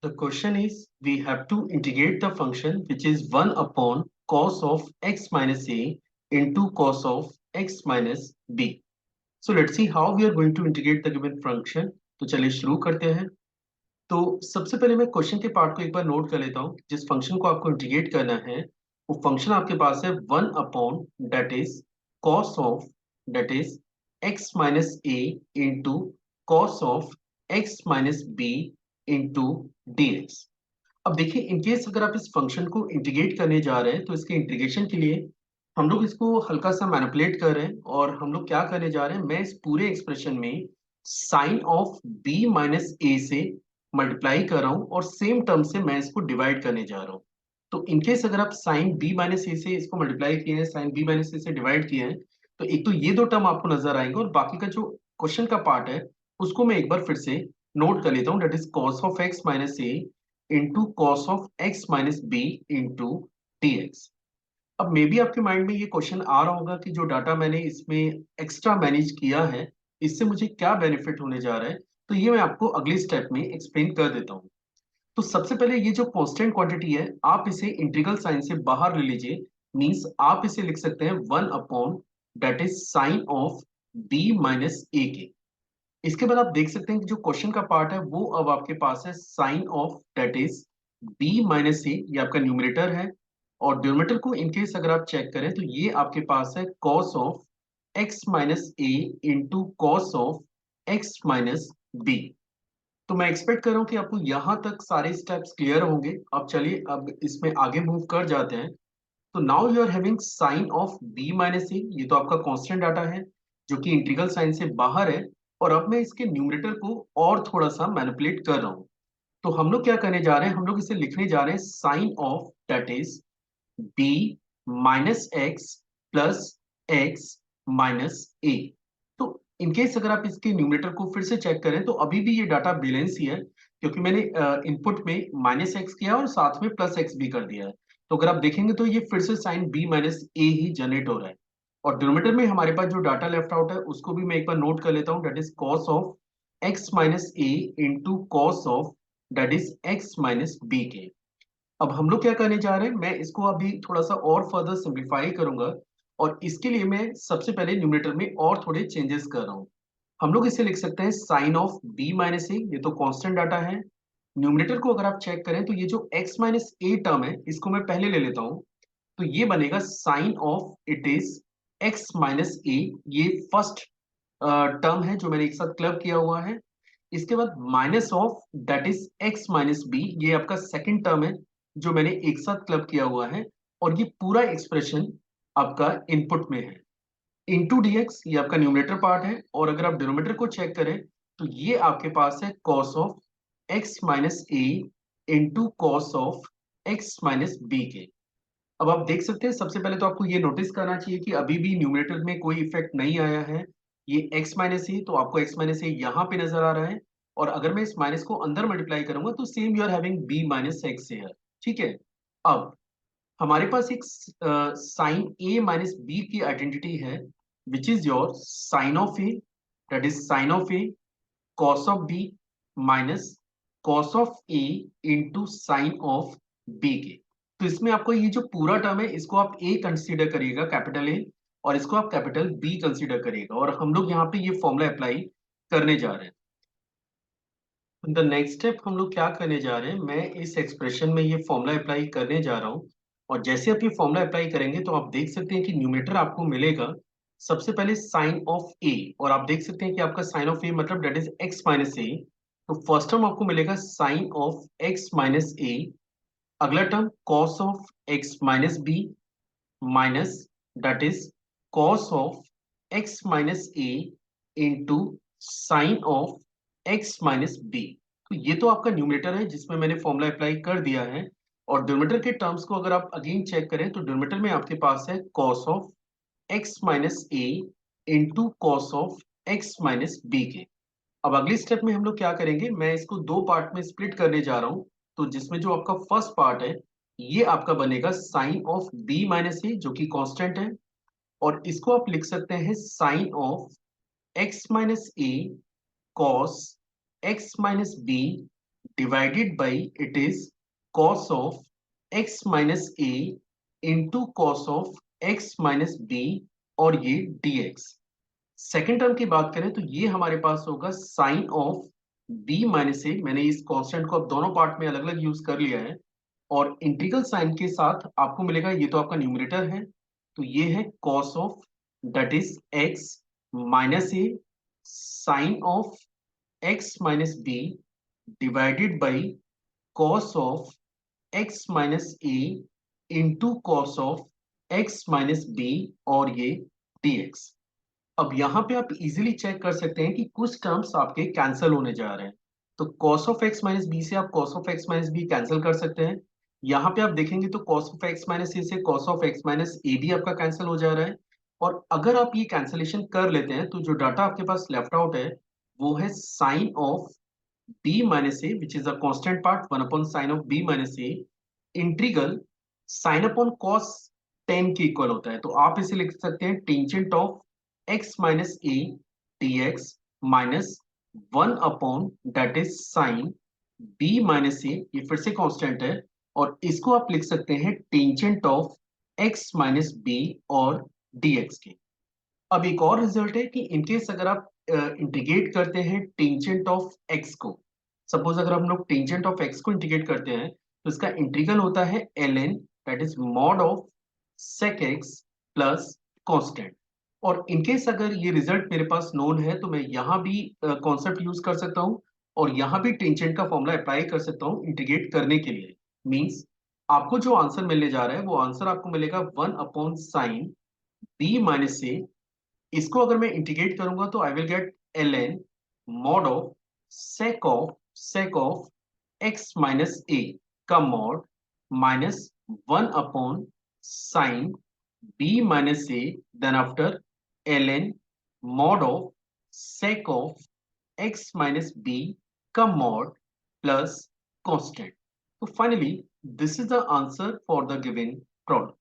The question is, we have to integrate the function which is 1 upon cos of x minus a into cos of x minus b. So let's see how we are going to integrate the given function. तो चलिए शुरू करते हैं। तो सबसे पहले मैं question के पार्ट को एक बार नोट कर लेता हूँ। जिस फंक्शन को आपको इंटीग्रेट करना है वो फंक्शन आपके पास है 1 upon that is cos of that is x minus a into cos of x minus b into dx। अब देखिए इनकेस अगर आप इस फंक्शन को इंटीग्रेट करने जा रहे हैं तो इसके इंटीग्रेशन के लिए हम लोग इसको हल्का सा मैनिपुलेट कर रहे हैं और हम लोग क्या करने जा रहे हैं, मैं इस पूरे एक्सप्रेशन में sign of b minus a से मल्टीप्लाई कर रहा हूं और सेम टर्म से मैं इसको डिवाइड करने जा रहा हूं। तो इनकेस अगर आप साइन b माइनस ए से इसको मल्टीप्लाई किए हैं, साइन b माइनस ए से डिवाइड किए हैं, तो एक तो ये दो टर्म आपको नजर आएंगे और बाकी का जो क्वेश्चन का पार्ट है उसको मैं एक बार फिर से नोट कर लेता हूँ। That is cos of x minus a into cos of x minus b into dx। अब मे बी आपके माइंड में ये क्वेश्चन आ रहा होगा कि जो डाटा मैंने इसमें एक्स्ट्रा मैनेज किया है इससे मुझे क्या बेनिफिट होने जा रहा है। तो ये मैं आपको अगले स्टेप में एक्सप्लेन कर देता हूँ। तो सबसे पहले ये जो कांस्टेंट क्वांटिटी है आप इसे इंटीग्रल साइन से बाहर ले लीजिए। मींस आप इसे लिख सकते हैं 1 upon that is sine of B minus A के। इसके बाद आप देख सकते हैं कि जो क्वेश्चन का पार्ट है वो अब आपके पास है sine of that is b minus A, ये आपका न्यूमरेटर है। और डिनोमिनेटर को इनकेस अगर आप चेक करें तो ये आपके पास है cos of x minus a into cos of x minus b. तो मैं एक्सपेक्ट कर रहा हूँ कि आपको यहाँ तक सारे स्टेप्स क्लियर होंगे। अब चलिए अब इसमें आगे मूव कर जाते हैं। तो now you are having sine of b minus A, ये तो आपका कांस्टेंट डाटा है जो कि इंटीग्रल साइन से बाहर है। और अब मैं इसके न्यूमरेटर को और थोड़ा सा मैनिपुलेट कर रहा हूँ। तो हम लोग क्या करने जा रहे हैं, हम लोग इसे लिखने जा रहे हैं sine of that is b minus X plus X minus ए। तो इनकेस अगर आप इसके न्यूमरेटर को फिर से चेक करें तो अभी भी ये डाटा बैलेंस ही है क्योंकि मैंने इनपुट में माइनस एक्स किया और साथ में प्लस एक्स भी कर दिया है। तो अगर आप देखेंगे तो ये फिर से साइन b माइनस ए ही जनरेट हो रहा है। और डिनोमिनेटर में हमारे पास जो डाटा लेफ्ट आउट है उसको भी मैं एक बार नोट कर लेता हूँ। That is cos of x minus a into cos of that is x minus b के। अब हम लोग क्या करने जा रहे हैं, मैं इसको अभी थोड़ा सा और फर्दर सिंप्लीफाई करूंगा और इसके लिए मैं सबसे पहले न्यूमरेटर में और थोड़े चेंजेस कर रहा हूँ। हम लोग इसे लिख सकते हैं sine of b minus A, ये तो कांस्टेंट डाटा है। न्यूमरेटर को अगर आप चेक करें तो ये जो x माइनस ए टर्म है इसको मैं पहले ले लेता हूँ। तो ये बनेगा sine of it is x minus A, ये फर्स्ट टर्म है जो मैंने एक साथ क्लब किया हुआ है। इसके बाद minus of that is x minus b, ये आपका सेकंड टर्म है जो मैंने एक साथ क्लब किया हुआ है। और ये पूरा एक्सप्रेशन आपका इनपुट में है। इंटू dx, ये आपका न्यूमरेटर पार्ट है। और अगर आप डिनोमिनेटर को चेक करें तो ये आपके पास है cos of x minus a into cos of x minus b के। अब आप देख सकते हैं सबसे पहले तो आपको ये नोटिस करना चाहिए कि अभी भी न्यूमरेटर में कोई इफेक्ट नहीं आया है। ये x माइनस ए, तो आपको x माइनस ए यहाँ पे नजर आ रहा है। और अगर मैं इस माइनस को अंदर मल्टीप्लाई करूंगा तो same you are having b minus x है। ठीक है। अब हमारे पास एक साइन a माइनस बी की आइडेंटिटी है which is your sine of a, that is sine of a cos of B minus cos of a into sine of b के। तो इसमें आपको ये जो पूरा टर्म है इसको आप ए कंसीडर करिएगा, कैपिटल ए, और इसको आप कैपिटल बी कंसीडर करिएगा। और हम लोग यहाँ पे ये फॉर्मूला अप्लाई करने जा रहे हैं। द नेक्स्ट स्टेप हम लोग क्या करने जा रहे हैं, मैं इस एक्सप्रेशन में ये फॉर्मूला अप्लाई करने जा रहा हूँ। और जैसे आप ये फॉर्मूला अप्लाई करेंगे तो आप देख सकते हैं कि न्यूमरेटर आपको मिलेगा सबसे पहले साइन ऑफ ए। और आप देख सकते हैं कि आपका साइन ऑफ ए मतलब दैट इज एक्स माइनस ए। तो फर्स्ट टर्म आपको मिलेगा sine of x minus a, अगला term cos of x minus b minus that is cos of x minus a into sine of x minus b. तो ये तो आपका numerator है जिसमें मैंने फॉर्मूला अप्लाई कर दिया है। और डिनोमिनेटर के टर्म्स को अगर आप अगेन चेक करें तो डिनोमिनेटर में आपके पास है cos of x minus a into cos of x minus b के। अब अगली स्टेप में हम लोग क्या करेंगे, मैं इसको दो पार्ट में स्प्लिट करने जा रहा हूँ। तो जिसमें जो आपका फर्स्ट पार्ट है ये आपका बनेगा साइन ऑफ बी माइनस ए जो कि कांस्टेंट है। और इसको आप लिख सकते हैं sine of x minus a cos x minus b divided by it is cos of x minus a into cos of x minus b और ये dx। सेकेंड टर्म की बात करें तो ये हमारे पास होगा साइन ऑफ b माइनस ए। मैंने इस कांस्टेंट को अब दोनों पार्ट में अलग अलग यूज कर लिया है और इंटीग्रल साइन के साथ आपको मिलेगा, ये तो आपका न्यूमरेटर है, तो ये है cos of that is x minus a sine of x minus b divided by cos of x minus a into cos of x minus b और ये dx। अब यहाँ पे आप इजीली चेक कर सकते हैं कि कुछ टर्म्स आपके कैंसिल होने जा रहे हैं। तो cos of x minus b से आप cos of x minus b cancel कर सकते हैं। यहाँ पे आप देखेंगे तो cos of x minus a से cos of x minus a भी आपका कैंसिल हो जा रहा है। और अगर आप ये कैंसिलेशन कर लेते हैं तो जो डाटा आपके पास लेफ्ट आउट है वो है sine of b minus A which is a constant part 1 upon sine of b minus A integral sine upon cos tan के इक्वल होता है। तो आप इसे लिख सकते हैं tangent of x minus A dx minus 1 upon that is sine b minus A, ये फिर से कांस्टेंट है, और इसको आप लिख सकते हैं tangent of x minus b और dx के। अब एक और रिजल्ट है कि इनकेस अगर आप इंटीग्रेट करते हैं टेंजेंट ऑफ x को, सपोज अगर हम लोग टेंजेंट ऑफ x को इंटीग्रेट करते हैं तो इसका इंटीग्रल होता है ln that is mod of sec x plus constant. और इनकेस अगर ये रिजल्ट मेरे पास नोन है तो मैं यहाँ भी कॉन्सेप्ट यूज कर सकता हूँ और यहाँ भी टेंजेंट का फॉर्मूला अप्लाई कर सकता हूँ इंटीग्रेट करने के लिए। मींस आपको जो आंसर मिलने जा रहा है वो आंसर आपको मिलेगा 1 upon sine b minus A. इसको अगर मैं इंटीग्रेट करूंगा तो I will get ln mod of sec of x minus A का mod minus 1 upon sine b minus A then after ln mod of sec of x minus b का mod plus constant. तो finally this is the answer for the given problem.